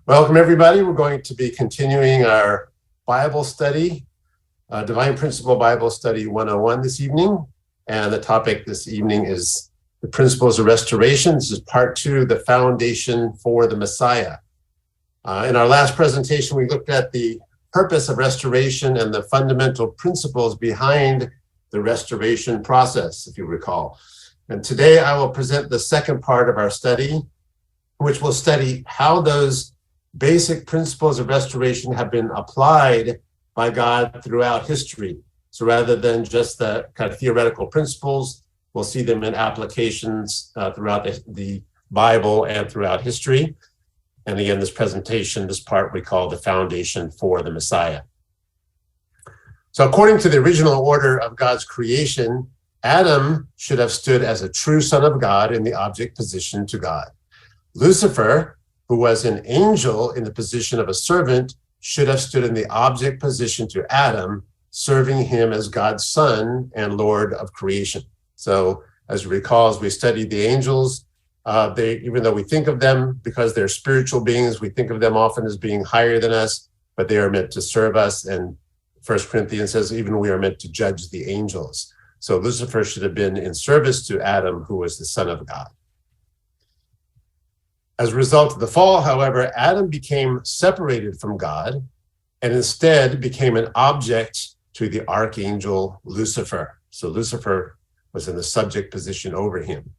Welcome, everybody. We're going to be continuing our Bible study, Divine Principle Bible Study 101 this evening. And the topic this evening is the principles of restoration. This is part 2, the foundation for the Messiah. In our last presentation, we looked at the purpose of restoration and the fundamental principles behind the restoration process, if you recall. And today I will present the second part of our study, which will study how those basic principles of restoration have been applied by God throughout history. So rather than just the kind of theoretical principles, we'll see them in applications throughout the Bible and throughout history. And again, this presentation, this part we call the foundation for the Messiah. So according to the original order of God's creation, Adam should have stood as a true son of God in the object position to God. Lucifer, who was an angel in the position of a servant, should have stood in the object position to Adam, serving him as God's son and Lord of creation. So as you recall, as we studied the angels, even though we think of them because they're spiritual beings, we think of them often as being higher than us, but they are meant to serve us. And 1 Corinthians says, even we are meant to judge the angels. So Lucifer should have been in service to Adam, who was the son of God. As a result of the fall, however, Adam became separated from God and instead became an object to the archangel Lucifer. So Lucifer was in the subject position over him.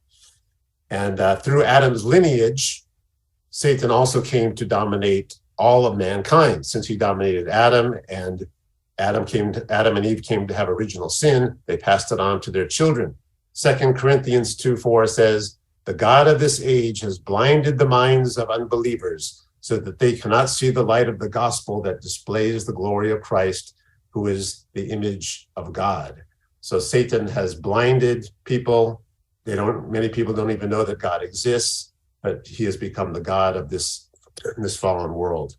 And through Adam's lineage, Satan also came to dominate all of mankind. Since he dominated Adam and Adam and Eve came to have original sin, they passed it on to their children. 2 Corinthians 2:4 says, "The God of this age has blinded the minds of unbelievers so that they cannot see the light of the gospel that displays the glory of Christ, who is the image of God." So Satan has blinded people. Many people don't even know that God exists, but he has become the God of this fallen world.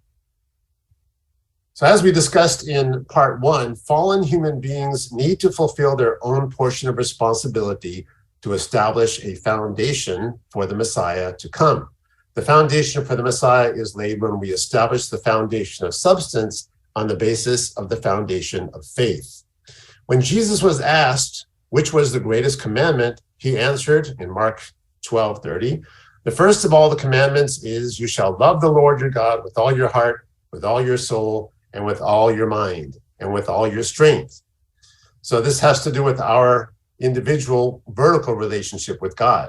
So as we discussed in part 1, fallen human beings need to fulfill their own portion of responsibility to establish a foundation for the Messiah to come. The foundation for the Messiah is laid when we establish the foundation of substance on the basis of the foundation of faith. When Jesus was asked which was the greatest commandment, he answered in Mark 12:30, "The first of all the commandments is, you shall love the Lord your God with all your heart, with all your soul, and with all your mind, and with all your strength." So this has to do with our individual vertical relationship with God.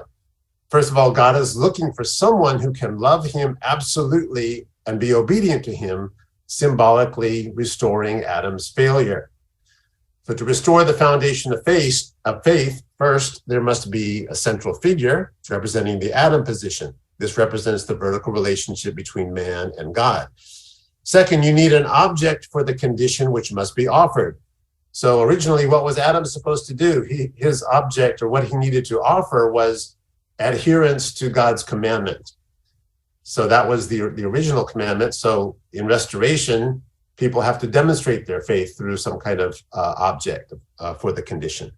First of all, God is looking for someone who can love him absolutely and be obedient to him, symbolically restoring Adam's failure. So to restore the foundation of faith, first, there must be a central figure representing the Adam position. This represents the vertical relationship between man and God. Second, you need an object for the condition which must be offered. So originally, what was Adam supposed to do? His object, or what he needed to offer, was adherence to God's commandment. So that was the original commandment. So in restoration, people have to demonstrate their faith through some kind of object for the condition.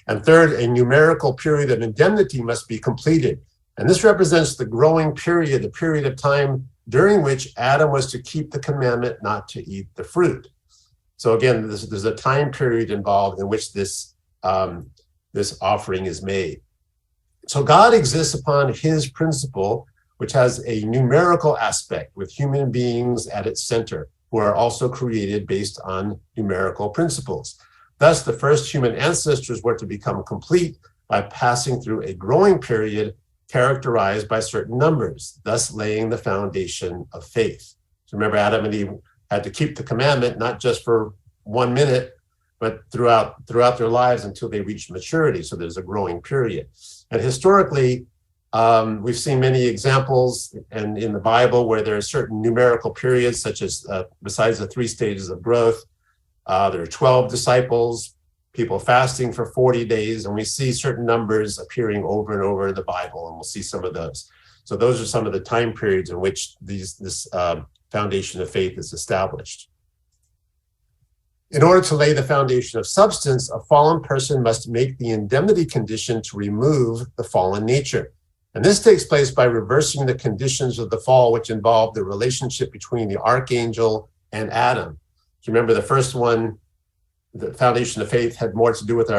And third, a numerical period of indemnity must be completed. And this represents the growing period, the period of time during which Adam was to keep the commandment not to eat the fruit. So again, there's a time period involved in which this offering is made. So God exists upon his principle, which has a numerical aspect with human beings at its center, who are also created based on numerical principles. Thus, the first human ancestors were to become complete by passing through a growing period characterized by certain numbers, thus laying the foundation of faith. So remember, Adam and Eve had to keep the commandment, not just for 1 minute, but throughout their lives until they reached maturity. So there's a growing period. And historically, we've seen many examples in the Bible where there are certain numerical periods, such as besides the 3 stages of growth, there are 12 disciples, people fasting for 40 days, and we see certain numbers appearing over and over in the Bible, and we'll see some of those. So those are some of the time periods in which this foundation of faith is established. In order to lay the foundation of substance, a fallen person must make the indemnity condition to remove the fallen nature. And this takes place by reversing the conditions of the fall, which involve the relationship between the archangel and Adam. Remember, the first one, the foundation of faith, had more to do with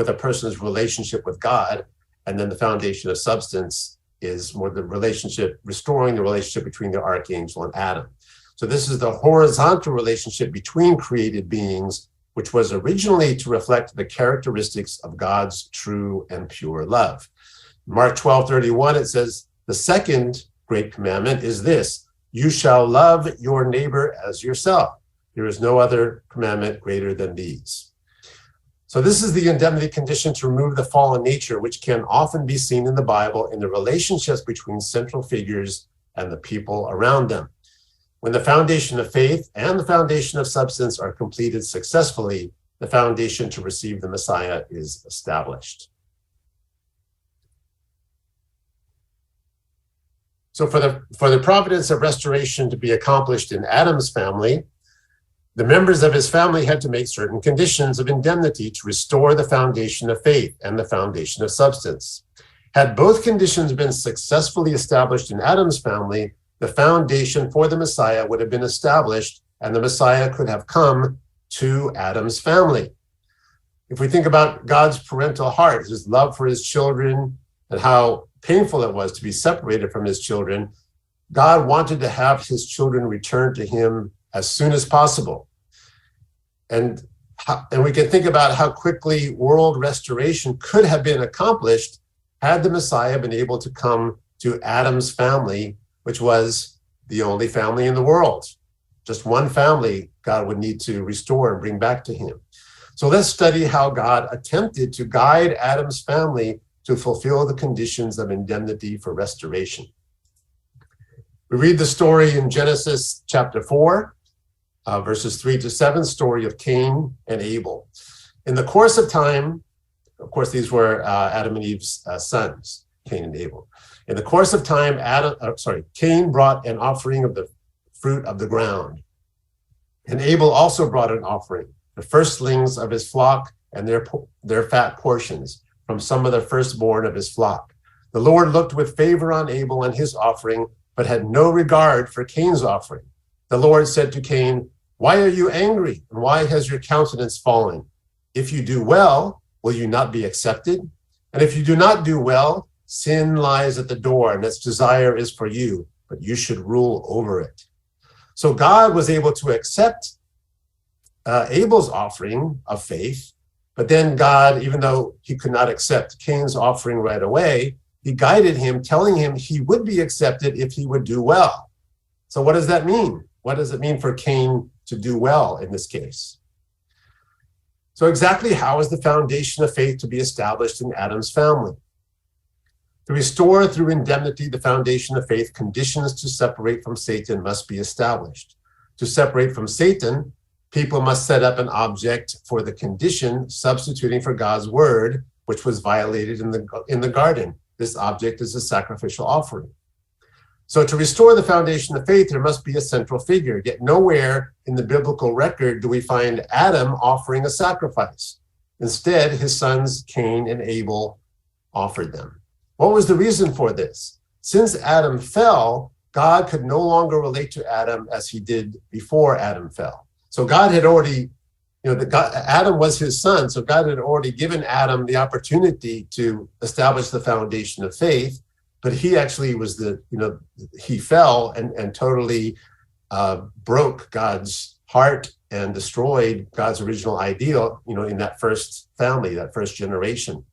a person's relationship with God, and then the foundation of substance is more the relationship, restoring the relationship between the archangel and Adam. So this is the horizontal relationship between created beings, which was originally to reflect the characteristics of God's true and pure love. Mark 12:31, it says, the second great commandment is this: you shall love your neighbor as yourself. There is no other commandment greater than these. So this is the indemnity condition to remove the fallen nature, which can often be seen in the Bible in the relationships between central figures and the people around them. When the foundation of faith and the foundation of substance are completed successfully, the foundation to receive the Messiah is established. So for the providence of restoration to be accomplished in Adam's family, the members of his family had to make certain conditions of indemnity to restore the foundation of faith and the foundation of substance. Had both conditions been successfully established in Adam's family, the foundation for the Messiah would have been established, and the Messiah could have come to Adam's family. If we think about God's parental heart, his love for his children, and how painful it was to be separated from his children, God wanted to have his children return to him as soon as possible. And we can think about how quickly world restoration could have been accomplished had the Messiah been able to come to Adam's family, which was the only family in the world. Just one family God would need to restore and bring back to him. So let's study how God attempted to guide Adam's family to fulfill the conditions of indemnity for restoration. We read the story in Genesis chapter 4, verses 3-7, story of Cain and Abel. In the course of time, of course, these were Adam and Eve's sons, Cain and Abel. In the course of time, Cain brought an offering of the fruit of the ground. And Abel also brought an offering, the firstlings of his flock and their fat portions, from some of the firstborn of his flock. The Lord looked with favor on Abel and his offering, but had no regard for Cain's offering. The Lord said to Cain, "Why are you angry, and why has your countenance fallen? If you do well, will you not be accepted? And if you do not do well, sin lies at the door, and its desire is for you, but you should rule over it." So God was able to accept Abel's offering of faith, but then God, even though he could not accept Cain's offering right away, he guided him, telling him he would be accepted if he would do well. So what does that mean? What does it mean for Cain to do well in this case? So exactly how is the foundation of faith to be established in Adam's family? To restore through indemnity the foundation of faith, conditions to separate from Satan must be established. To separate from Satan, people must set up an object for the condition, substituting for God's word, which was violated in the garden. This object is a sacrificial offering. So to restore the foundation of faith, there must be a central figure. Yet nowhere in the biblical record do we find Adam offering a sacrifice. Instead, his sons Cain and Abel offered them. What was the reason for this? Since Adam fell, God could no longer relate to Adam as he did before Adam fell. So God had already, Adam was his son, so God had already given Adam the opportunity to establish the foundation of faith, but he actually was he fell and totally broke God's heart and destroyed God's original ideal, in that first family, that first generation.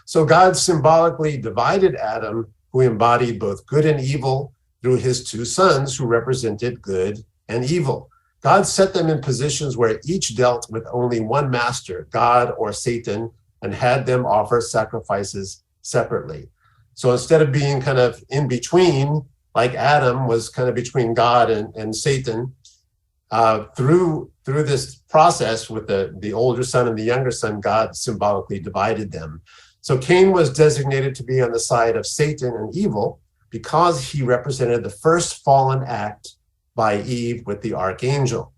So God symbolically divided Adam, who embodied both good and evil, through his two sons who represented good and evil. God set them in positions where each dealt with only one master, God or Satan, and had them offer sacrifices separately. So instead of being kind of in between, like Adam was kind of between God and Satan, through this process with the older son and the younger son, God symbolically divided them. So Cain was designated to be on the side of Satan and evil because he represented the first fallen act by Eve with the archangel,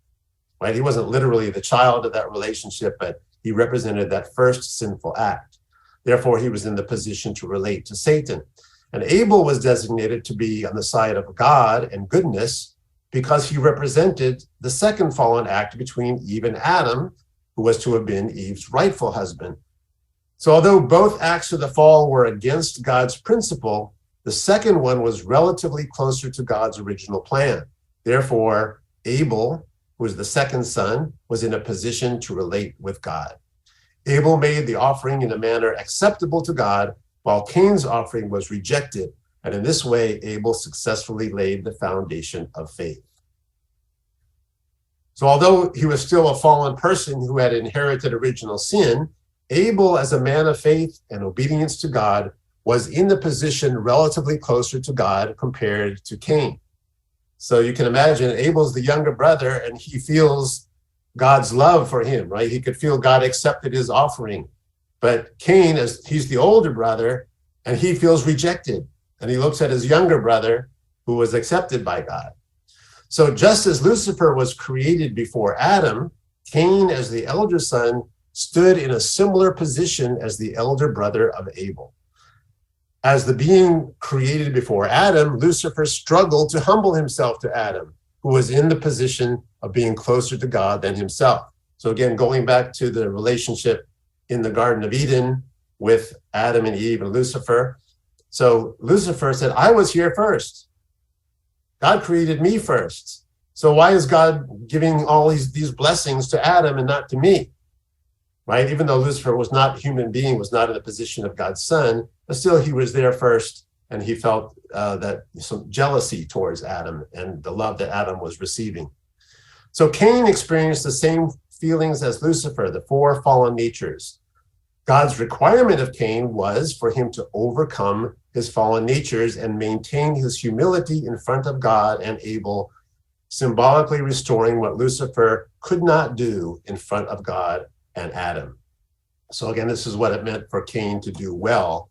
right? He wasn't literally the child of that relationship, but he represented that first sinful act. Therefore, he was in the position to relate to Satan. And Abel was designated to be on the side of God and goodness because he represented the second fallen act between Eve and Adam, who was to have been Eve's rightful husband. So although both acts of the fall were against God's principle, the second one was relatively closer to God's original plan. Therefore, Abel, who was the second son, was in a position to relate with God. Abel made the offering in a manner acceptable to God, while Cain's offering was rejected. And in this way, Abel successfully laid the foundation of faith. So although he was still a fallen person who had inherited original sin, Abel, as a man of faith and obedience to God, was in the position relatively closer to God compared to Cain. So you can imagine Abel's the younger brother and he feels God's love for him, right? He could feel God accepted his offering. But Cain, as he's the older brother, and he feels rejected. And he looks at his younger brother who was accepted by God. So just as Lucifer was created before Adam, Cain, as the elder son, stood in a similar position as the elder brother of Abel. As the being created before Adam, Lucifer struggled to humble himself to Adam, who was in the position of being closer to God than himself. So again, going back to the relationship in the Garden of Eden with Adam and Eve and Lucifer. So Lucifer said, I was here first. God created me first. So why is God giving all these blessings to Adam and not to me? Right? Even though Lucifer was not a human being, was not in the position of God's son, but still he was there first, and he felt that some jealousy towards Adam and the love that Adam was receiving. So Cain experienced the same feelings as Lucifer, the four fallen natures. God's requirement of Cain was for him to overcome his fallen natures and maintain his humility in front of God and Abel, symbolically restoring what Lucifer could not do in front of God and Adam. So again, this is what it meant for Cain to do well,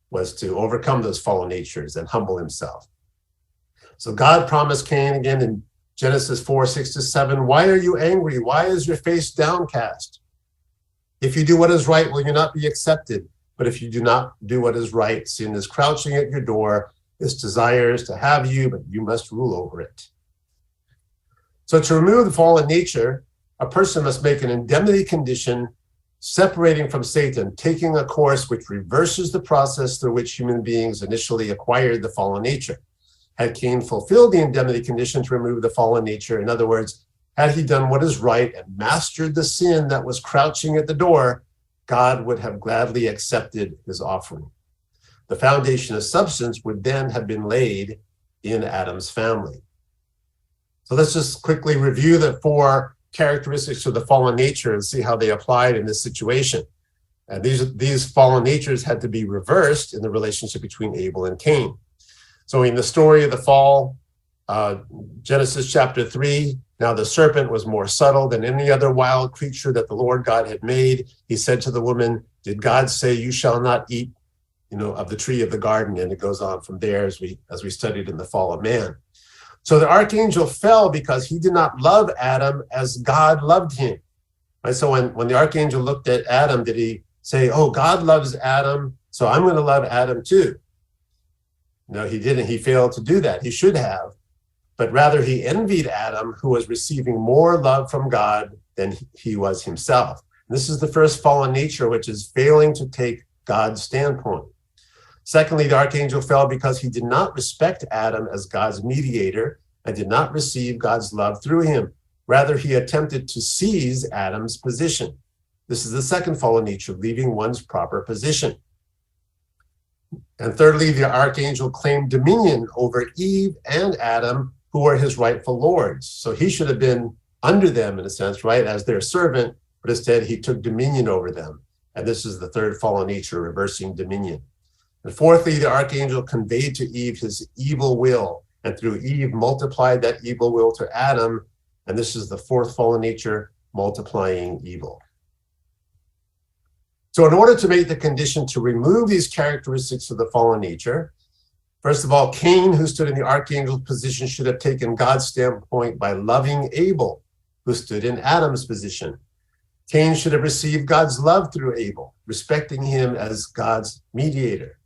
was to overcome those fallen natures and humble himself. So God promised Cain again in Genesis 4:6-7, why are you angry? Why is your face downcast? If you do what is right, will you not be accepted? But if you do not do what is right, sin is crouching at your door. It desires to have you, but you must rule over it. So to remove the fallen nature, a person must make an indemnity condition separating from Satan, taking a course which reverses the process through which human beings initially acquired the fallen nature. Had Cain fulfilled the indemnity condition to remove the fallen nature, in other words, had he done what is right and mastered the sin that was crouching at the door, God would have gladly accepted his offering. The foundation of substance would then have been laid in Adam's family. So let's just quickly review the four characteristics of the fallen nature and see how they applied in this situation. And these fallen natures had to be reversed in the relationship between Abel and Cain. So in the story of the fall, Genesis chapter 3, now the serpent was more subtle than any other wild creature that the Lord God had made. He said to the woman, did God say you shall not eat, of the tree of the garden? And it goes on from there as we studied in the fall of man. So the archangel fell because he did not love Adam as God loved him. Right? So when the archangel looked at Adam, did he say, oh, God loves Adam, so I'm going to love Adam too? No, he didn't. He failed to do that. He should have. But rather he envied Adam, who was receiving more love from God than he was himself. This is the first fallen nature, which is failing to take God's standpoint. Secondly, the archangel fell because he did not respect Adam as God's mediator and did not receive God's love through him. Rather, he attempted to seize Adam's position. This is the second fallen nature, leaving one's proper position. And thirdly, the archangel claimed dominion over Eve and Adam, who were his rightful lords. So he should have been under them in a sense, right, as their servant, but instead he took dominion over them. And this is the third fallen nature, reversing dominion. And fourthly, the archangel conveyed to Eve his evil will, and through Eve multiplied that evil will to Adam. And this is the fourth fallen nature, multiplying evil. So in order to make the condition to remove these characteristics of the fallen nature, first of all, Cain, who stood in the archangel's position, should have taken God's standpoint by loving Abel, who stood in Adam's position. Cain should have received God's love through Abel, respecting him as God's mediator.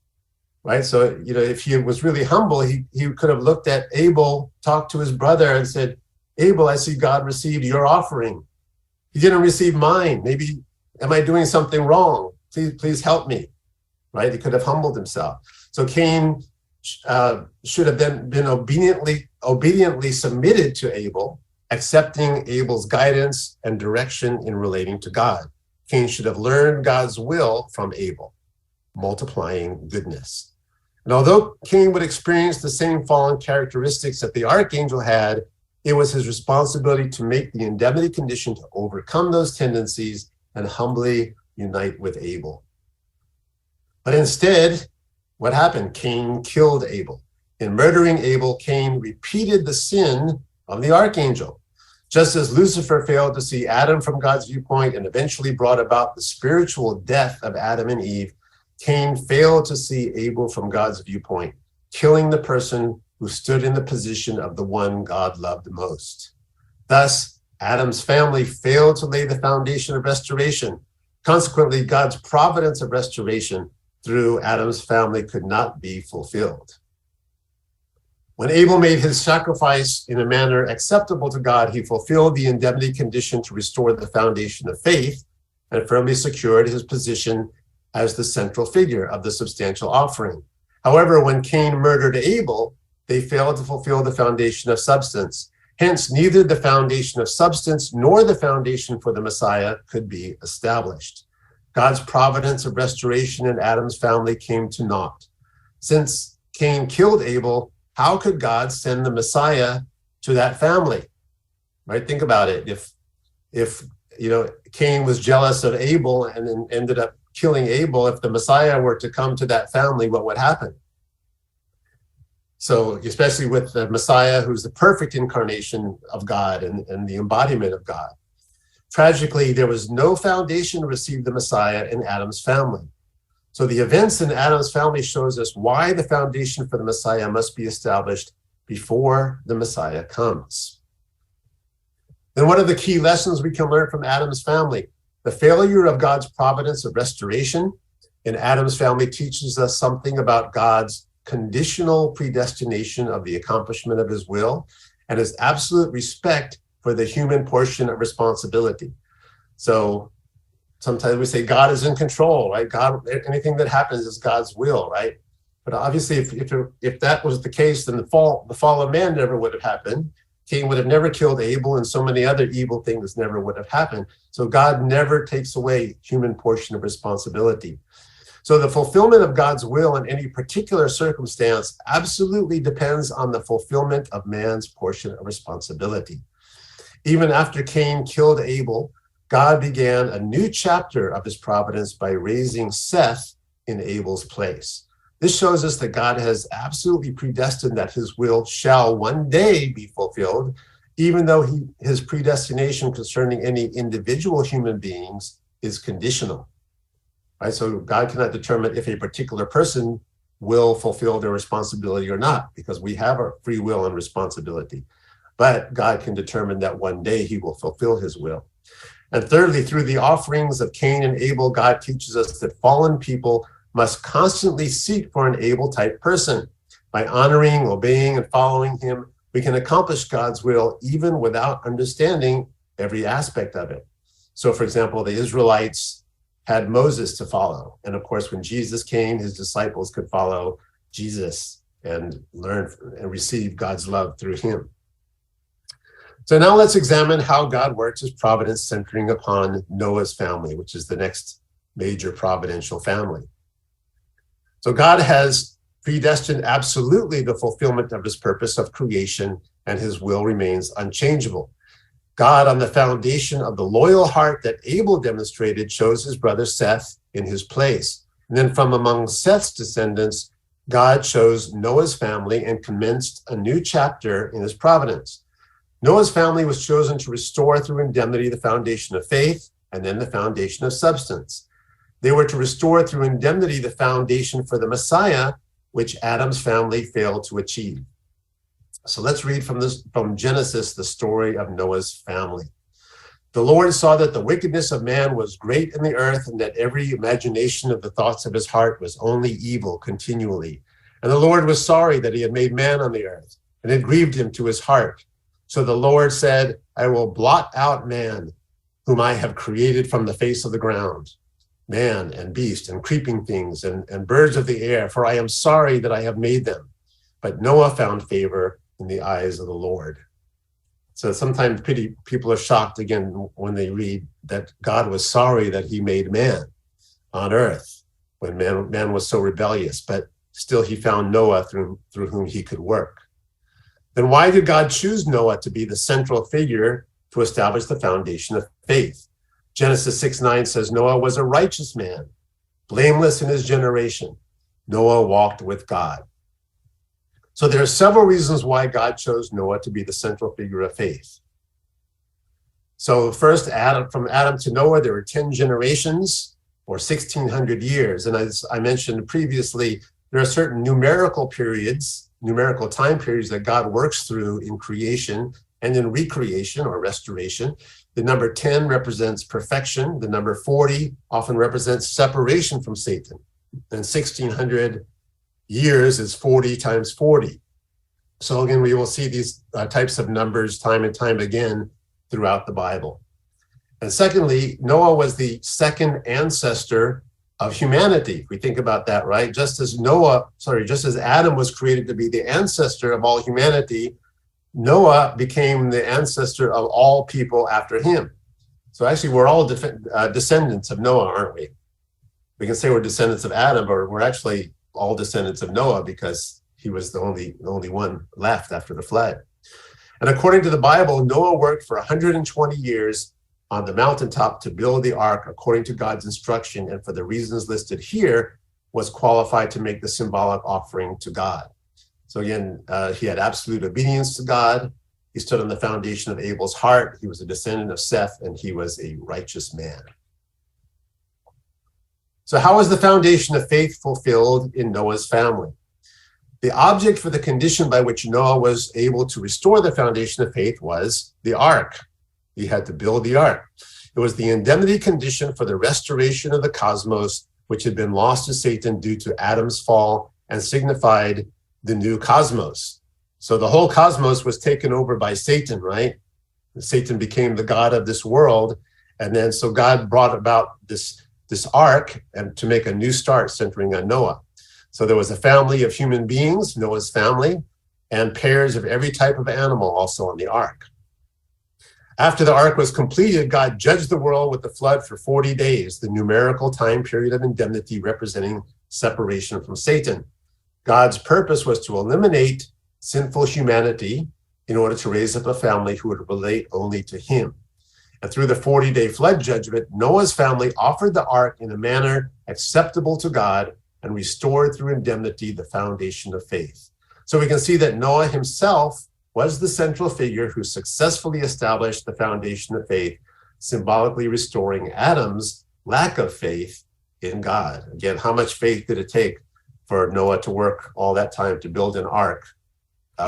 right? So, if he was really humble, he could have looked at Abel, talked to his brother and said, Abel, I see God received your offering. He didn't receive mine. Maybe, am I doing something wrong? Please help me, right? He could have humbled himself. So Cain should have been obediently submitted to Abel, accepting Abel's guidance and direction in relating to God. Cain should have learned God's will from Abel, multiplying goodness. And although Cain would experience the same fallen characteristics that the archangel had, it was his responsibility to make the indemnity condition to overcome those tendencies and humbly unite with Abel. But instead, what happened? Cain killed Abel. In murdering Abel, Cain repeated the sin of the archangel. Just as Lucifer failed to see Adam from God's viewpoint and eventually brought about the spiritual death of Adam and Eve, Cain failed to see Abel from God's viewpoint, killing the person who stood in the position of the one God loved most. Thus, Adam's family failed to lay the foundation of restoration. Consequently, God's providence of restoration through Adam's family could not be fulfilled. When Abel made his sacrifice in a manner acceptable to God, he fulfilled the indemnity condition to restore the foundation of faith and firmly secured his position as the central figure of the substantial offering. However, when Cain murdered Abel, they failed to fulfill the foundation of substance. Hence, neither the foundation of substance nor the foundation for the Messiah could be established. God's providence of restoration in Adam's family came to naught. Since Cain killed Abel, how could God send the Messiah to that family? Right? Think about it. If Cain was jealous of Abel and then ended up killing Abel, if the Messiah were to come to that family, what would happen? So, especially with the Messiah, who's the perfect incarnation of God and the embodiment of God. Tragically, there was no foundation to receive the Messiah in Adam's family. So the events in Adam's family shows us why the foundation for the Messiah must be established before the Messiah comes. Then what are the key lessons we can learn from Adam's family? The failure of God's providence of restoration in Adam's family teaches us something about God's conditional predestination of the accomplishment of his will and his absolute respect for the human portion of responsibility. So sometimes we say God is in control, right? God, anything that happens is God's will, right? But obviously, if that was the case, then the fall of man never would have happened. Cain would have never killed Abel, and so many other evil things never would have happened. So God never takes away human portion of responsibility. So the fulfillment of God's will in any particular circumstance absolutely depends on the fulfillment of man's portion of responsibility. Even after Cain killed Abel, God began a new chapter of his providence by raising Seth in Abel's place. This shows us that God has absolutely predestined that his will shall one day be fulfilled, even though his predestination concerning any individual human beings is conditional. Right? So God cannot determine if a particular person will fulfill their responsibility or not, because we have our free will and responsibility. But God can determine that one day he will fulfill his will. And thirdly, through the offerings of Cain and Abel, God teaches us that fallen people must constantly seek for an Abel-type person. By honoring, obeying, and following him, we can accomplish God's will even without understanding every aspect of it. So, for example, the Israelites had Moses to follow. And of course, when Jesus came, his disciples could follow Jesus and learn and receive God's love through him. So now let's examine how God works his providence centering upon Noah's family, which is the next major providential family. So God has predestined absolutely the fulfillment of his purpose of creation, and his will remains unchangeable. God, on the foundation of the loyal heart that Abel demonstrated, chose his brother Seth in his place. And then from among Seth's descendants, God chose Noah's family and commenced a new chapter in his providence. Noah's family was chosen to restore through indemnity the foundation of faith and then the foundation of substance. They were to restore through indemnity the foundation for the Messiah, which Adam's family failed to achieve. So let's read from Genesis the story of Noah's family. The Lord saw that the wickedness of man was great in the earth, and that every imagination of the thoughts of his heart was only evil continually. And the Lord was sorry that he had made man on the earth, and it grieved him to his heart. So the Lord said, I will blot out man, whom I have created from the face of the ground, man and beast and creeping things and birds of the air, for I am sorry that I have made them. But Noah found favor in the eyes of the Lord. So sometimes people are shocked again when they read that God was sorry that he made man on earth when man was so rebellious, but still he found Noah through whom he could work. Then why did God choose Noah to be the central figure to establish the foundation of faith? Genesis 6:9 says, Noah was a righteous man, blameless in his generation. Noah walked with God. So there are several reasons why God chose Noah to be the central figure of faith. So first, from Adam to Noah, there were 10 generations or 1,600 years. And as I mentioned previously, there are certain numerical time periods that God works through in creation and in recreation or restoration. The number 10 represents perfection. The number 40 often represents separation from Satan. And 1,600 years is 40 times 40. So again, we will see these types of numbers time and time again throughout the Bible. And secondly, Noah was the second ancestor of humanity. If we think about that, right? Just as Adam was created to be the ancestor of all humanity, Noah became the ancestor of all people after him. So actually, we're all descendants of Noah, aren't we? We can say we're descendants of Adam, but we're actually all descendants of Noah because he was the only one left after the flood. And according to the Bible, Noah worked for 120 years on the mountaintop to build the ark according to God's instruction, and for the reasons listed here, was qualified to make the symbolic offering to God. So again, he had absolute obedience to God. He stood on the foundation of Abel's heart. He was a descendant of Seth, and he was a righteous man. So how was the foundation of faith fulfilled in Noah's family? The object for the condition by which Noah was able to restore the foundation of faith was the ark. He had to build the ark. It was the indemnity condition for the restoration of the cosmos, which had been lost to Satan due to Adam's fall, and signified the new cosmos. So the whole cosmos was taken over by Satan, right? Satan became the god of this world. And then so God brought about this ark and to make a new start centering on Noah. So there was a family of human beings, Noah's family, and pairs of every type of animal also on the ark. After the ark was completed, God judged the world with the flood for 40 days, the numerical time period of indemnity representing separation from Satan. God's purpose was to eliminate sinful humanity in order to raise up a family who would relate only to him. And through the 40-day flood judgment, Noah's family offered the ark in a manner acceptable to God and restored through indemnity the foundation of faith. So we can see that Noah himself was the central figure who successfully established the foundation of faith, symbolically restoring Adam's lack of faith in God. Again, how much faith did it take for Noah to work all that time to build an ark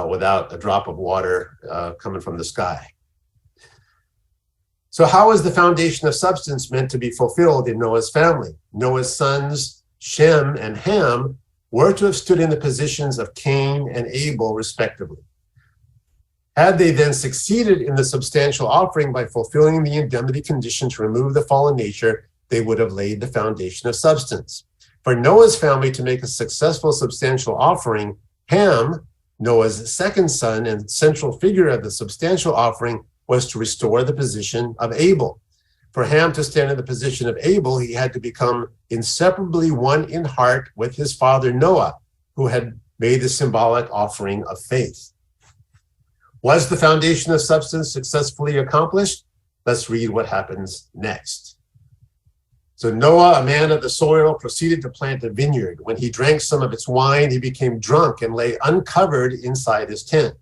without a drop of water coming from the sky? So how is the foundation of substance meant to be fulfilled in Noah's family? Noah's sons, Shem and Ham, were to have stood in the positions of Cain and Abel, respectively. Had they then succeeded in the substantial offering by fulfilling the indemnity condition to remove the fallen nature, they would have laid the foundation of substance. For Noah's family to make a successful substantial offering, Ham, Noah's second son and central figure of the substantial offering, was to restore the position of Abel. For Ham to stand in the position of Abel, he had to become inseparably one in heart with his father Noah, who had made the symbolic offering of faith. Was the foundation of substance successfully accomplished? Let's read what happens next. So Noah, a man of the soil, proceeded to plant a vineyard. When he drank some of its wine, he became drunk and lay uncovered inside his tent.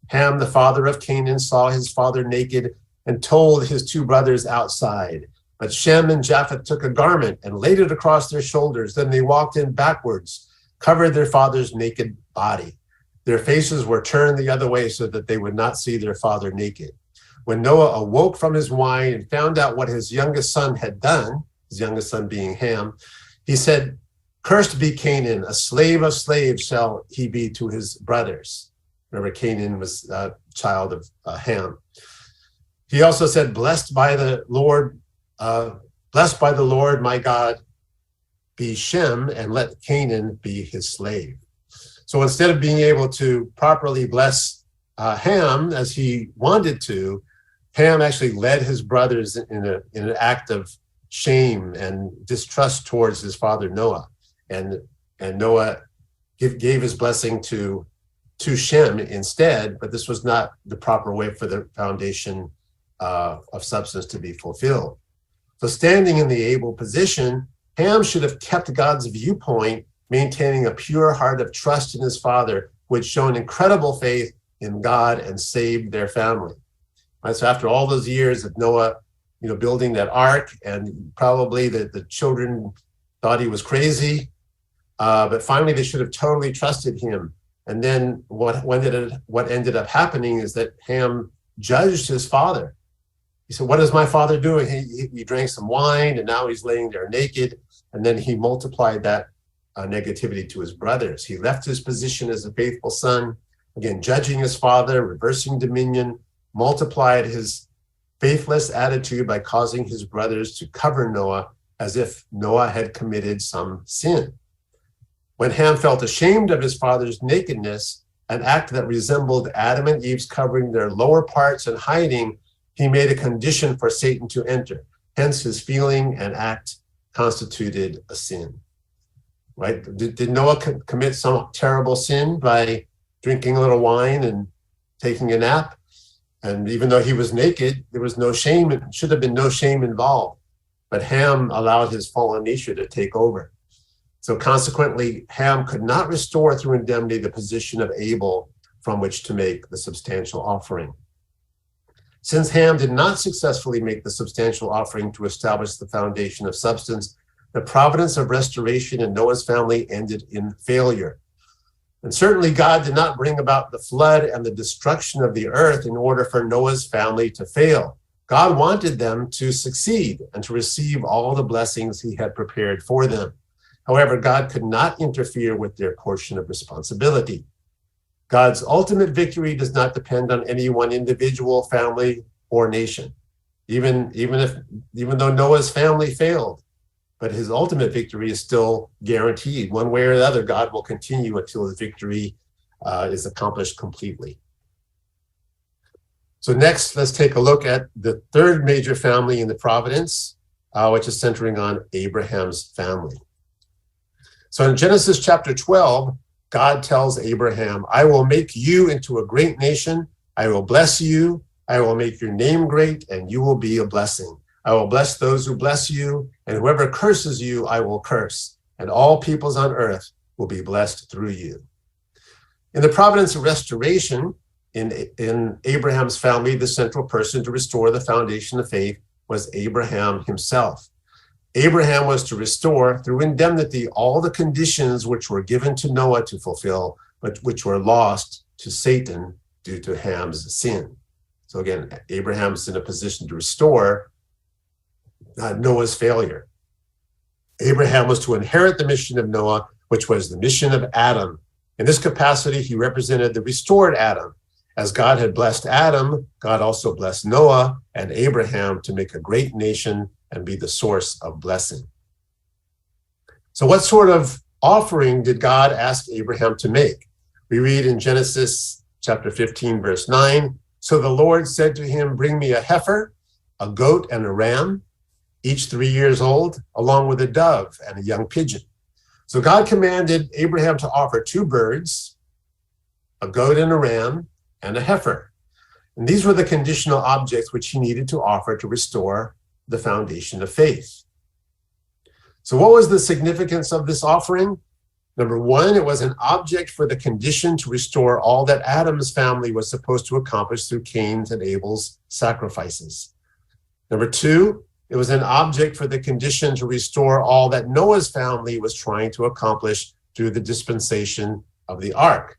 Ham, the father of Canaan, saw his father naked and told his two brothers outside. But Shem and Japheth took a garment and laid it across their shoulders. Then they walked in backwards, covered their father's naked body. Their faces were turned the other way so that they would not see their father naked. When Noah awoke from his wine and found out what his youngest son had done, his youngest son being Ham, he said, "Cursed be Canaan, a slave of slaves shall he be to his brothers." Remember, Canaan was a child of Ham. He also said, blessed by the Lord, my God, be Shem, and let Canaan be his slave. So instead of being able to properly bless Ham as he wanted to, Ham actually led his brothers in an act of shame and distrust towards his father Noah. And Noah gave his blessing to Shem instead, but this was not the proper way for the foundation of substance to be fulfilled. So standing in the able position, Ham should have kept God's viewpoint, maintaining a pure heart of trust in his father, who had shown incredible faith in God and saved their family. Right, so after all those years of Noah, building that ark, and probably the children thought he was crazy, but finally they should have totally trusted him. And then what ended up happening is that Ham judged his father. He said, "What is my father doing? He drank some wine and now he's laying there naked." And then he multiplied that negativity to his brothers. He left his position as a faithful son, again, judging his father, reversing dominion, multiplied his faithless attitude by causing his brothers to cover Noah as if Noah had committed some sin. When Ham felt ashamed of his father's nakedness, an act that resembled Adam and Eve's covering their lower parts and hiding, he made a condition for Satan to enter. Hence, his feeling and act constituted a sin. Right? Did Noah commit some terrible sin by drinking a little wine and taking a nap? And even though he was naked, there was no shame. It should have been no shame involved. But Ham allowed his fallen nature to take over. So consequently, Ham could not restore through indemnity the position of Abel from which to make the substantial offering. Since Ham did not successfully make the substantial offering to establish the foundation of substance, the providence of restoration in Noah's family ended in failure. And certainly God did not bring about the flood and the destruction of the earth in order for Noah's family to fail. God wanted them to succeed and to receive all the blessings he had prepared for them. However, God could not interfere with their portion of responsibility. God's ultimate victory does not depend on any one individual, family, or nation, even though Noah's family failed. But his ultimate victory is still guaranteed. One way or the other, God will continue until his victory is accomplished completely. So next, let's take a look at the third major family in the providence, which is centering on Abraham's family. So in Genesis chapter 12, God tells Abraham, "I will make you into a great nation. I will bless you. I will make your name great, and you will be a blessing. I will bless those who bless you, and whoever curses you, I will curse. And all peoples on earth will be blessed through you." In the providence of restoration, in Abraham's family, the central person to restore the foundation of faith was Abraham himself. Abraham was to restore through indemnity all the conditions which were given to Noah to fulfill, but which were lost to Satan due to Ham's sin. So again, Abraham's in a position to restore Noah's failure. Abraham was to inherit the mission of Noah, which was the mission of Adam. In this capacity, he represented the restored Adam. As God had blessed Adam, God also blessed Noah and Abraham to make a great nation and be the source of blessing. So what sort of offering did God ask Abraham to make? We read in Genesis chapter 15, verse 9, "So the Lord said to him, bring me a heifer, a goat, and a ram, each 3 years old, along with a dove and a young pigeon." So God commanded Abraham to offer 2 birds, a goat and a ram, and a heifer. And these were the conditional objects which he needed to offer to restore the foundation of faith. So what was the significance of this offering? Number 1, it was an object for the condition to restore all that Adam's family was supposed to accomplish through Cain's and Abel's sacrifices. Number 2, it was an object for the condition to restore all that Noah's family was trying to accomplish through the dispensation of the ark.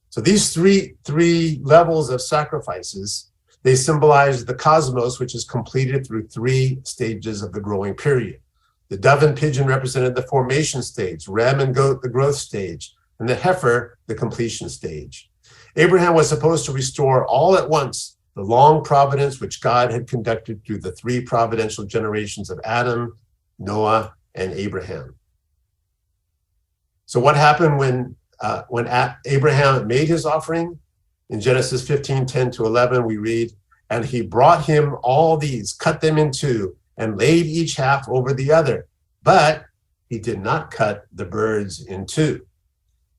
So these three levels of sacrifices, They symbolize the cosmos, which is completed through 3 stages of the growing period. The dove and pigeon represented the formation stage, ram and goat, the growth stage, and the heifer, the completion stage. Abraham was supposed to restore all at once the long providence which God had conducted through the 3 providential generations of Adam, Noah, and Abraham. So what happened when Abraham made his offering? In Genesis 15:10-11, we read, "And he brought him all these, cut them in 2, and laid each half over the other. But he did not cut the birds in 2.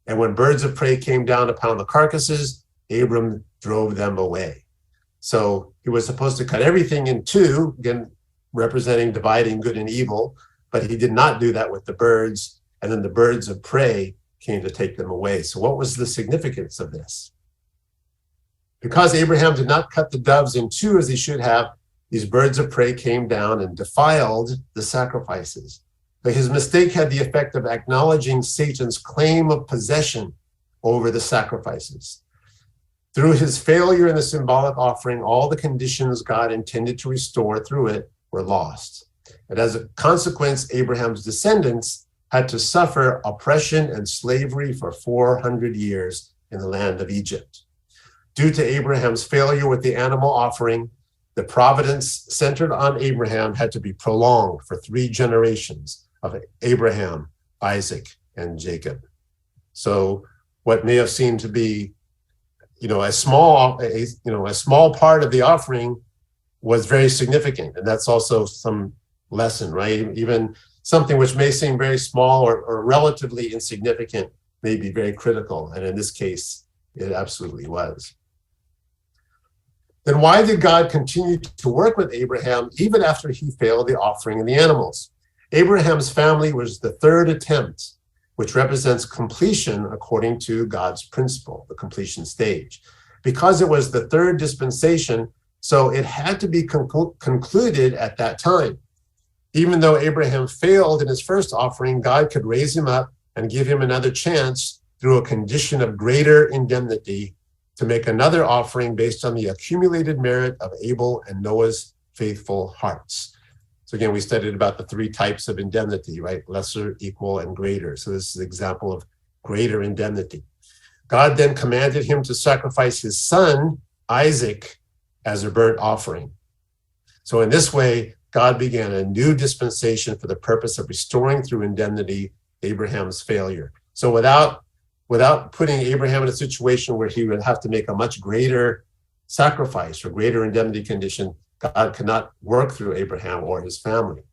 And when birds of prey came down upon the carcasses, Abram drove them away." So he was supposed to cut everything in 2, again, representing dividing good and evil, but he did not do that with the birds. And then the birds of prey came to take them away. So what was the significance of this? Because Abraham did not cut the doves in 2 as he should have, these birds of prey came down and defiled the sacrifices. But his mistake had the effect of acknowledging Satan's claim of possession over the sacrifices. Through his failure in the symbolic offering, all the conditions God intended to restore through it were lost. And as a consequence, Abraham's descendants had to suffer oppression and slavery for 400 years in the land of Egypt. Due to Abraham's failure with the animal offering, the providence centered on Abraham had to be prolonged for 3 generations of Abraham, Isaac, and Jacob. So what may have seemed to be, a small part of the offering was very significant. And that's also some lesson, right? Even something which may seem very small or relatively insignificant may be very critical. And in this case, it absolutely was. Then why did God continue to work with Abraham even after he failed the offering and the animals? Abraham's family was the 3rd attempt, which represents completion according to God's principle, the completion stage. Because it was the 3rd dispensation, so it had to be concluded at that time. Even though Abraham failed in his first offering, God could raise him up and give him another chance through a condition of greater indemnity to make another offering based on the accumulated merit of Abel and Noah's faithful hearts. So again, we studied about the 3 types of indemnity, right? Lesser, equal, and greater. So this is an example of greater indemnity. God then commanded him to sacrifice his son, Isaac, as a burnt offering. So in this way, God began a new dispensation for the purpose of restoring through indemnity Abraham's failure. So without putting Abraham in a situation where he would have to make a much greater sacrifice or greater indemnity condition, God could not work through Abraham or his family.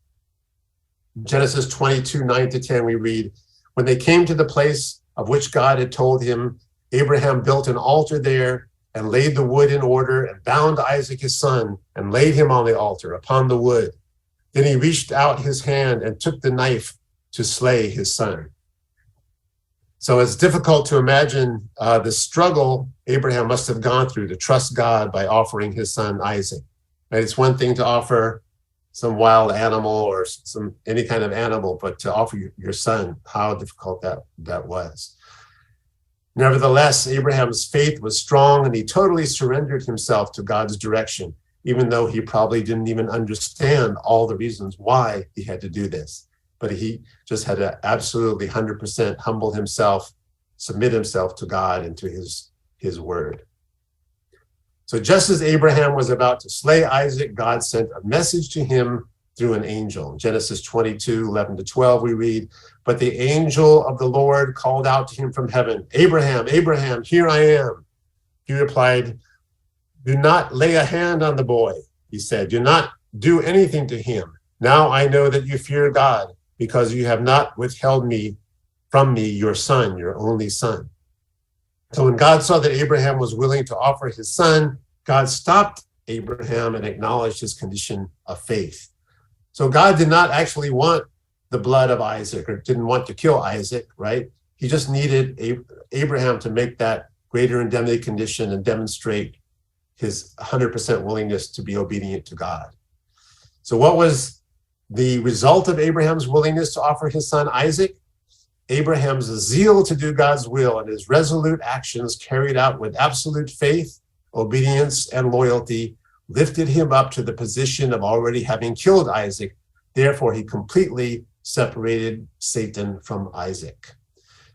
In Genesis 22:9-10, we read, "When they came to the place of which God had told him, Abraham built an altar there and laid the wood in order and bound Isaac his son and laid him on the altar upon the wood. Then he reached out his hand and took the knife to slay his son." So it's difficult to imagine the struggle Abraham must have gone through to trust God by offering his son Isaac. Right? It's one thing to offer some wild animal or any kind of animal, but to offer your son, how difficult that was. Nevertheless, Abraham's faith was strong and he totally surrendered himself to God's direction, even though he probably didn't even understand all the reasons why he had to do this. But he just had to absolutely 100% humble himself, submit himself to God and to his word. So just as Abraham was about to slay Isaac, God sent a message to him through an angel. In Genesis 22:11-12, we read, "But the angel of the Lord called out to him from heaven, 'Abraham, Abraham, here I am.' He replied, 'Do not lay a hand on the boy,' he said. 'Do not do anything to him. Now I know that you fear God, because you have not withheld from me your son, your only son.' So when God saw that Abraham was willing to offer his son, God stopped Abraham and acknowledged his condition of faith. So God did not actually want the blood of Isaac or didn't want to kill Isaac, right? He just needed Abraham to make that greater indemnity condition and demonstrate his 100% willingness to be obedient to God. So what was the result of Abraham's willingness to offer his son Isaac? Abraham's zeal to do God's will and his resolute actions carried out with absolute faith, obedience, and loyalty lifted him up to the position of already having killed Isaac. Therefore, he completely separated Satan from Isaac.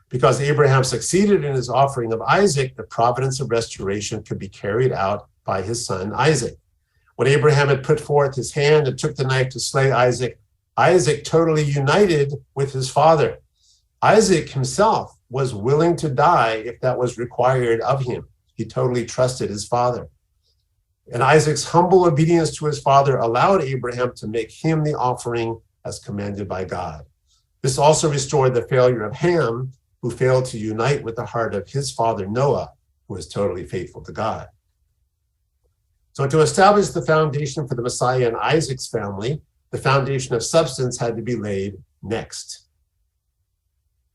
Because Abraham succeeded in his offering of Isaac, the providence of restoration could be carried out by his son Isaac. When Abraham had put forth his hand and took the knife to slay Isaac, Isaac totally united with his father. Isaac himself was willing to die if that was required of him. He totally trusted his father. And Isaac's humble obedience to his father allowed Abraham to make him the offering as commanded by God. This also restored the failure of Ham, who failed to unite with the heart of his father Noah, who was totally faithful to God. So to establish the foundation for the Messiah in Isaac's family, the foundation of substance had to be laid next.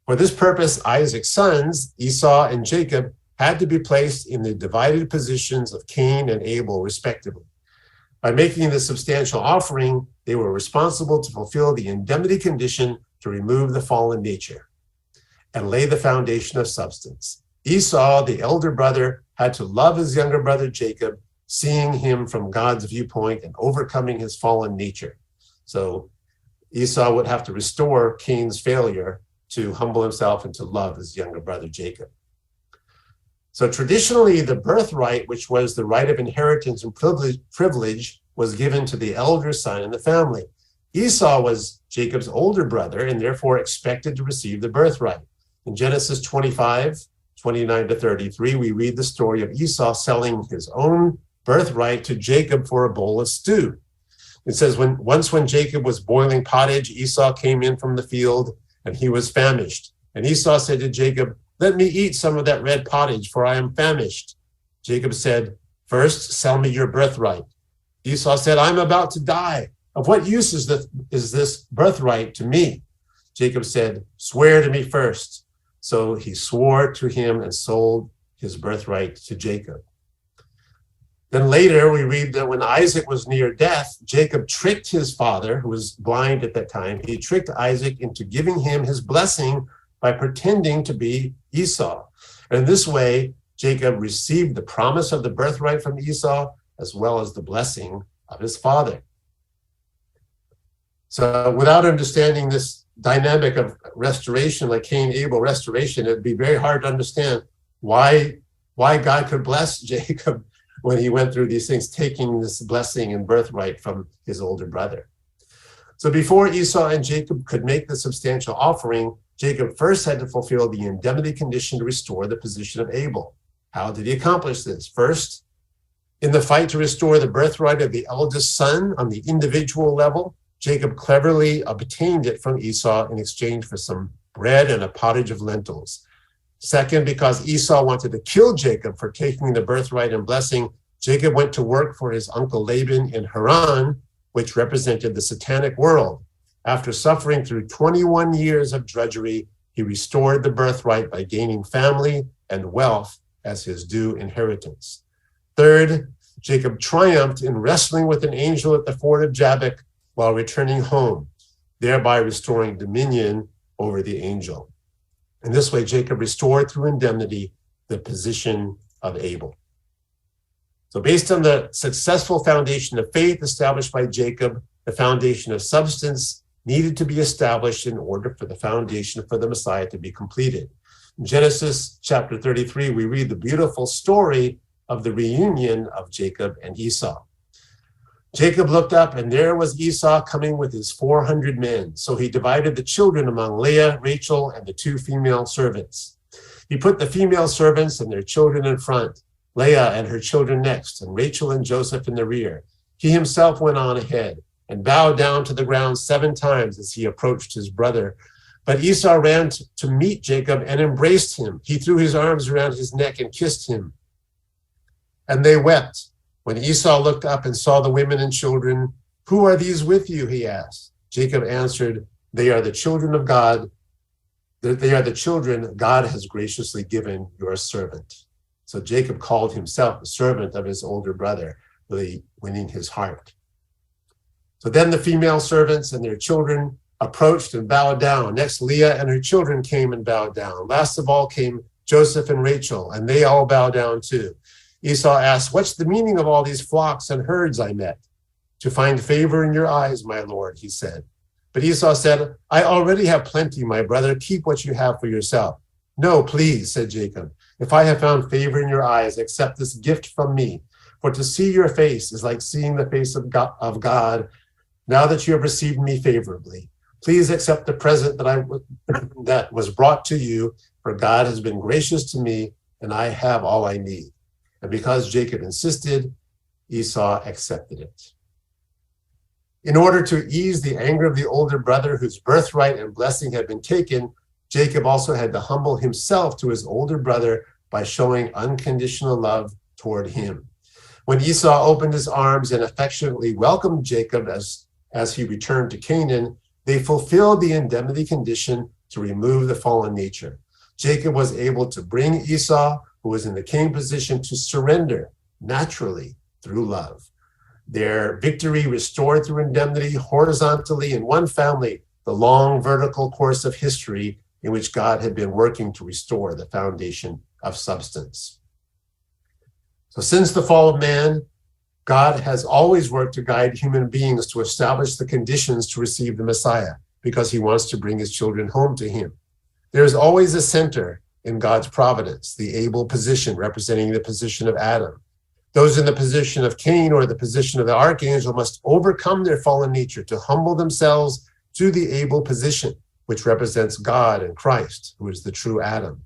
For this purpose, Isaac's sons, Esau and Jacob, had to be placed in the divided positions of Cain and Abel, respectively. By making this substantial offering, they were responsible to fulfill the indemnity condition to remove the fallen nature and lay the foundation of substance. Esau, the elder brother, had to love his younger brother Jacob, seeing him from God's viewpoint and overcoming his fallen nature. So Esau would have to restore Cain's failure to humble himself and to love his younger brother Jacob. So traditionally, the birthright, which was the right of inheritance and privilege, was given to the elder son in the family. Esau was Jacob's older brother and therefore expected to receive the birthright. In Genesis 25, 29 to 33, we read the story of Esau selling his own birthright to Jacob for a bowl of stew. It says, once when Jacob was boiling pottage, Esau came in from the field and he was famished. And Esau said to Jacob, "Let me eat some of that red pottage, for I am famished." Jacob said, "First, sell me your birthright." Esau said, "I'm about to die. Of what use is this birthright to me?" Jacob said, "Swear to me first." So he swore to him and sold his birthright to Jacob. Then later we read that when Isaac was near death, Jacob tricked his father, who was blind at that time. He tricked Isaac into giving him his blessing by pretending to be Esau. And in this way, Jacob received the promise of the birthright from Esau, as well as the blessing of his father. So without understanding this dynamic of restoration, like Cain-Abel restoration, it'd be very hard to understand why God could bless Jacob when he went through these things, taking this blessing and birthright from his older brother. So before Esau and Jacob could make the substantial offering, Jacob first had to fulfill the indemnity condition to restore the position of Abel. How did he accomplish this? First, in the fight to restore the birthright of the eldest son on the individual level, Jacob cleverly obtained it from Esau in exchange for some bread and a pottage of lentils. Second, because Esau wanted to kill Jacob for taking the birthright and blessing, Jacob went to work for his uncle Laban in Haran, which represented the satanic world. After suffering through 21 years of drudgery, he restored the birthright by gaining family and wealth as his due inheritance. Third, Jacob triumphed in wrestling with an angel at the ford of Jabbok while returning home, thereby restoring dominion over the angel. In this way, Jacob restored through indemnity the position of Abel. So based on the successful foundation of faith established by Jacob, the foundation of substance needed to be established in order for the foundation for the Messiah to be completed. In Genesis chapter 33, we read the beautiful story of the reunion of Jacob and Esau. Jacob looked up, and there was Esau coming with his 400 men. So he divided the children among Leah, Rachel, and the 2 female servants. He put the female servants and their children in front, Leah and her children next, and Rachel and Joseph in the rear. He himself went on ahead and bowed down to the ground 7 times as he approached his brother. But Esau ran to meet Jacob and embraced him. He threw his arms around his neck and kissed him. And they wept. When Esau looked up and saw the women and children, "Who are these with you?" he asked. Jacob answered, "They are the children of God. They are the children God has graciously given your servant." So Jacob called himself the servant of his older brother, really winning his heart. So then the female servants and their children approached and bowed down. Next, Leah and her children came and bowed down. Last of all came Joseph and Rachel, and they all bowed down too. Esau asked, "What's the meaning of all these flocks and herds I met?" "To find favor in your eyes, my lord," he said. But Esau said, "I already have plenty, my brother. Keep what you have for yourself." "No, please," said Jacob. "If I have found favor in your eyes, accept this gift from me. For to see your face is like seeing the face of God, now that you have received me favorably. Please accept the present that was brought to you, for God has been gracious to me, and I have all I need." And because Jacob insisted, Esau accepted it. In order to ease the anger of the older brother whose birthright and blessing had been taken, Jacob also had to humble himself to his older brother by showing unconditional love toward him. When Esau opened his arms and affectionately welcomed Jacob as he returned to Canaan, they fulfilled the indemnity condition to remove the fallen nature. Jacob was able to bring Esau, who was in the king position, to surrender naturally through love. Their victory restored through indemnity horizontally in one family the long vertical course of history in which God had been working to restore the foundation of substance. So since the fall of man, God has always worked to guide human beings to establish the conditions to receive the Messiah, because he wants to bring his children home to him. There is always a center in God's providence, the able position representing the position of Adam. Those in the position of Cain or the position of the archangel must overcome their fallen nature to humble themselves to the able position, which represents God and Christ, who is the true Adam.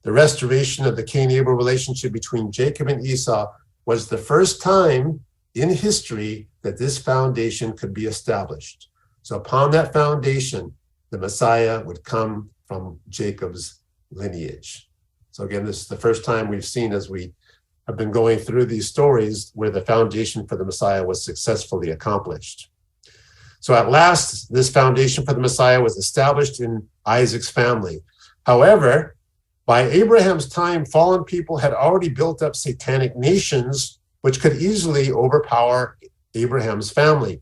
The restoration of the Cain-Abel relationship between Jacob and Esau was the first time in history that this foundation could be established. So upon that foundation, the Messiah would come from Jacob's lineage. So again, this is the first time we've seen, as we have been going through these stories, where the foundation for the Messiah was successfully accomplished. So at last, this foundation for the Messiah was established in Isaac's family. However, by Abraham's time, fallen people had already built up satanic nations, which could easily overpower Abraham's family.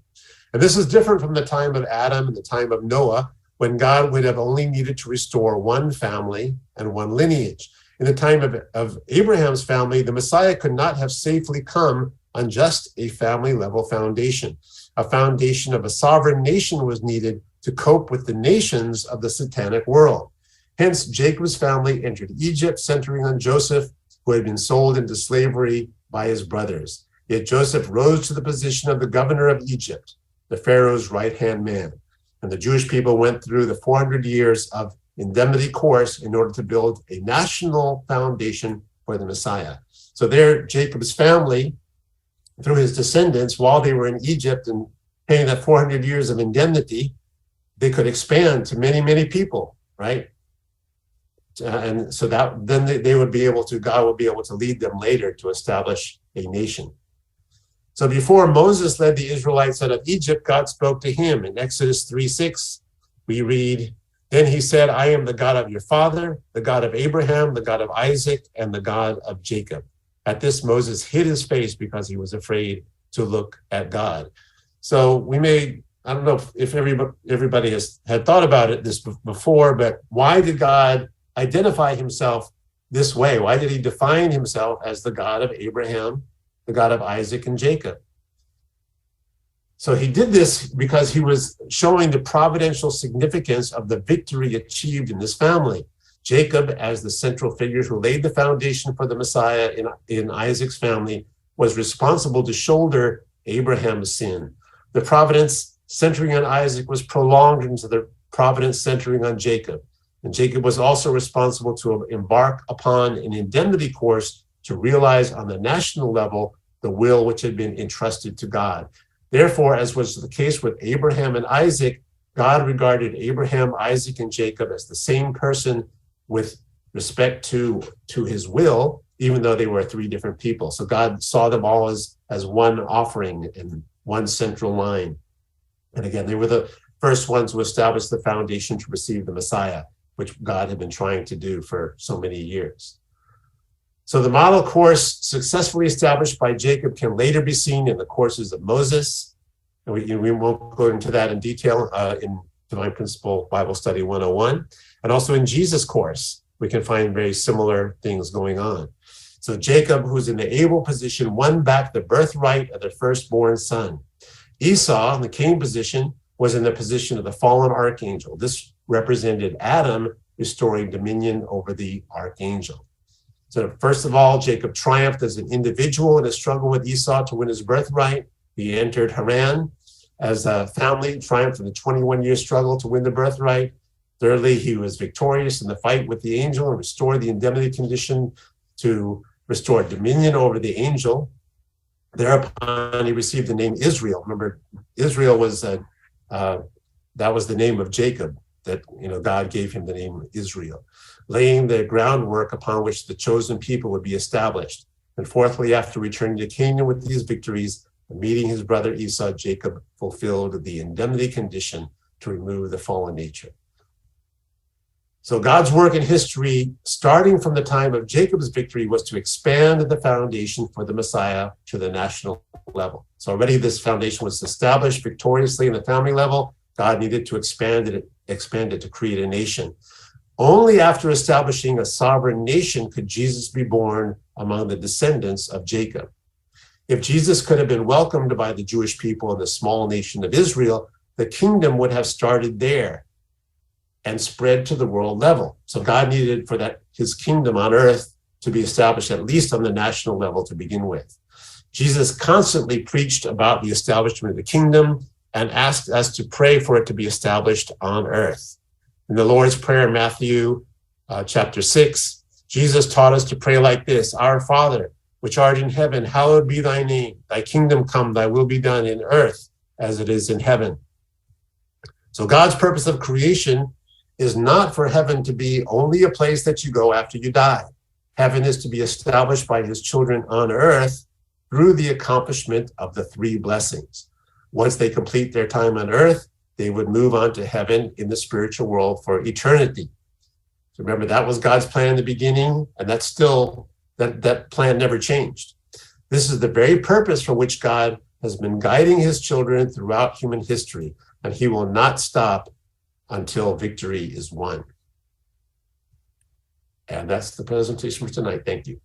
And this is different from the time of Adam and the time of Noah, when God would have only needed to restore one family and one lineage. In the time of Abraham's family, the Messiah could not have safely come on just a family-level foundation. A foundation of a sovereign nation was needed to cope with the nations of the satanic world. Hence, Jacob's family entered Egypt, centering on Joseph, who had been sold into slavery by his brothers. Yet Joseph rose to the position of the governor of Egypt, the Pharaoh's right-hand man. And the Jewish people went through the 400 years of indemnity course in order to build a national foundation for the Messiah. So there, Jacob's family, through his descendants, while they were in Egypt and paying that 400 years of indemnity, they could expand to many, many people, right? And so that then they would be able to, God would be able to lead them later to establish a nation. So before Moses led the Israelites out of Egypt, God spoke to him. In Exodus 3:6, we read, "Then he said, I am the God of your father, the God of Abraham, the God of Isaac, and the God of Jacob." At this, Moses hid his face because he was afraid to look at God. So I don't know if everybody had thought about it this before, but why did God identify himself this way? Why did he define himself as the God of Abraham, the God of Isaac, and Jacob? So he did this because he was showing the providential significance of the victory achieved in this family. Jacob, as the central figure who laid the foundation for the Messiah in Isaac's family, was responsible to shoulder Abraham's sin. The providence centering on Isaac was prolonged into the providence centering on Jacob. And Jacob was also responsible to embark upon an indemnity course to realize on the national level the will which had been entrusted to God. Therefore, as was the case with Abraham and Isaac, God regarded Abraham, Isaac, and Jacob as the same person with respect to his will, even though they were three different people. So God saw them all as one offering and one central line. And again, they were the first ones who established the foundation to receive the Messiah, which God had been trying to do for so many years. So the model course successfully established by Jacob can later be seen in the courses of Moses. And we won't go into that in detail in Divine Principle Bible Study 101. And also in Jesus' course, we can find very similar things going on. So Jacob, who's in the able position, won back the birthright of the firstborn son. Esau, in the king position, was in the position of the fallen archangel. This represented Adam restoring dominion over the archangel. So first of all, Jacob triumphed as an individual in a struggle with Esau to win his birthright. He entered Haran as a family, triumphed in the 21-year struggle to win the birthright. Thirdly, he was victorious in the fight with the angel and restored the indemnity condition to restore dominion over the angel. Thereupon, he received the name Israel. Remember, Israel was that was the name of Jacob, that God gave him the name Israel, laying the groundwork upon which the chosen people would be established. And fourthly, after returning to Canaan with these victories and meeting his brother Esau, Jacob fulfilled the indemnity condition to remove the fallen nature. So God's work in history, starting from the time of Jacob's victory, was to expand the foundation for the Messiah to the national level. So already this foundation was established victoriously in the family level. God needed to expand it to create a nation. Only after establishing a sovereign nation could Jesus be born among the descendants of Jacob. If Jesus could have been welcomed by the Jewish people in the small nation of Israel, the kingdom would have started there and spread to the world level. So God needed for that his kingdom on earth to be established at least on the national level to begin with. Jesus constantly preached about the establishment of the kingdom and asked us to pray for it to be established on earth. In the Lord's Prayer in Matthew chapter 6, Jesus taught us to pray like this: Our Father, which art in heaven, hallowed be thy name. Thy kingdom come, thy will be done in earth as it is in heaven. So God's purpose of creation is not for heaven to be only a place that you go after you die. Heaven is to be established by his children on earth through the accomplishment of the three blessings. Once they complete their time on earth, they would move on to heaven in the spiritual world for eternity. So remember, that was God's plan in the beginning, and that's still, that plan never changed. This is the very purpose for which God has been guiding his children throughout human history, and he will not stop until victory is won. And that's the presentation for tonight. Thank you.